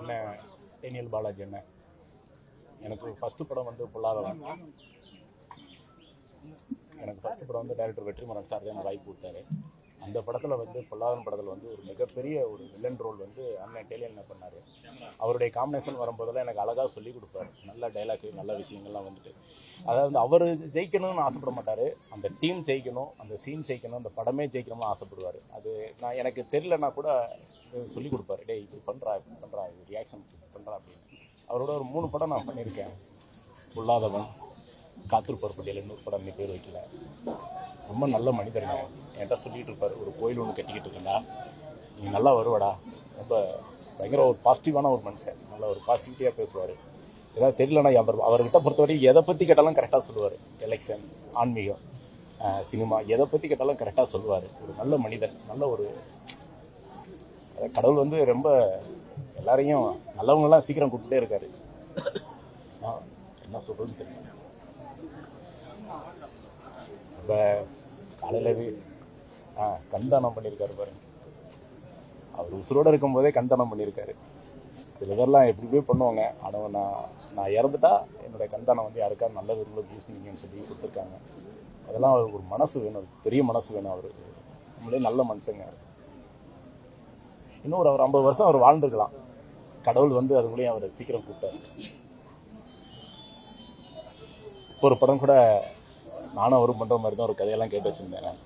அண்ணன் டேனியல் பாலாஜி அண்ணன் எனக்கு ஃபஸ்ட்டு படம் வந்து பொல்லாதவன். எனக்கு ஃபஸ்ட்டு படம் வந்து டைரக்டர் வெற்றிமாறன் சார் தான் வாய்ப்பு கொடுத்தாரு. அந்த படத்தில் வந்து பொல்லாதவன் படத்தில் வந்து ஒரு மிகப்பெரிய ஒரு வில்லன் ரோல் வந்து அண்ணன் டேனியல் என்ன பண்ணார். அவருடைய காம்பினேஷன் வரும்போதெல்லாம் எனக்கு அழகாக சொல்லி கொடுப்பாரு. நல்ல டைலாக், நல்ல விஷயங்கள்லாம் வந்துட்டு, அதாவது அவர் ஜெயிக்கணும்னு ஆசைப்பட மாட்டார், அந்த டீம் ஜெயிக்கணும், அந்த சீன் ஜெயிக்கணும், அந்த படமே ஜெயிக்கணும்னு ஆசைப்படுவார். அது நான் எனக்கு தெரியலன்னா கூட சொல்லி கொடுப்பாரு. டே இப்படி பண்ணுறா, இப்படி பண்ணுறா, இது ரியாக்ஷன் பண்ணுறா அப்படின்னு. அவரோட ஒரு 3 படம் நான் பண்ணியிருக்கேன். பொல்லாதவன், காத்திருப்பார் பட்டியல், இன்னொரு படம் நீ பேர் வைக்கல. ரொம்ப நல்ல மனிதருங்க. என்கிட்ட சொல்லிகிட்டு இருப்பார், ஒரு கோயில் ஒன்று கட்டிக்கிட்டு இருக்கேன்டா, நீ நல்லா வருவாடா. ரொம்ப பயங்கர ஒரு பாசிட்டிவான ஒரு மனுஷன். நல்லா ஒரு பாசிட்டிவிட்டியாக பேசுவார். ஏதாவது தெரியலன்னா அவர்கிட்ட பொறுத்தவரைக்கும் எதை பற்றி கேட்டாலும் கரெக்டாக சொல்லுவார். எலெக்ஷன், ஆன்மீகம், சினிமா, எதை பற்றி கேட்டாலும் கரெக்டாக சொல்லுவார். ஒரு நல்ல மனிதர். நல்ல ஒரு கடவுள் வந்து ரொம்ப எல்லாரையும் நல்லவங்கெல்லாம் சீக்கிரம் கூப்பிட்டே இருக்காரு. என்ன சொல்றதுன்னு தெரியல. இப்போ காலையில் கண்தானம் பண்ணியிருக்காரு பாருங்க. அவர் உசுரோடு இருக்கும்போதே கண்தானம் பண்ணியிருக்காரு. சில பேர்லாம் எப்படி போய் பண்ணுவாங்க. ஆனால் நான் இறந்துட்டா என்னோடய கண்தானம் வந்து யாருக்காவது நல்ல விரும்புல யூஸ் பண்ணிங்கன்னு சொல்லி கொடுத்துருக்காங்க. அதெல்லாம் அவருக்கு ஒரு மனசு வேணும், பெரிய மனசு வேணும். அவருக்கு நம்மளே நல்ல மனுஷங்க. இன்னும் ஒரு 50 வருஷம் அவர் வாழ்ந்துருக்கலாம். கடவுள் வந்து அதுக்குள்ளேயும் அவரை சீக்கிரம் கூப்பிட்டார். இப்போ ஒரு படம் கூட நானும் அவரும் பண்ணுற மாதிரி தான் ஒரு கதையெல்லாம் கேட்டு வச்சுருந்தேன்.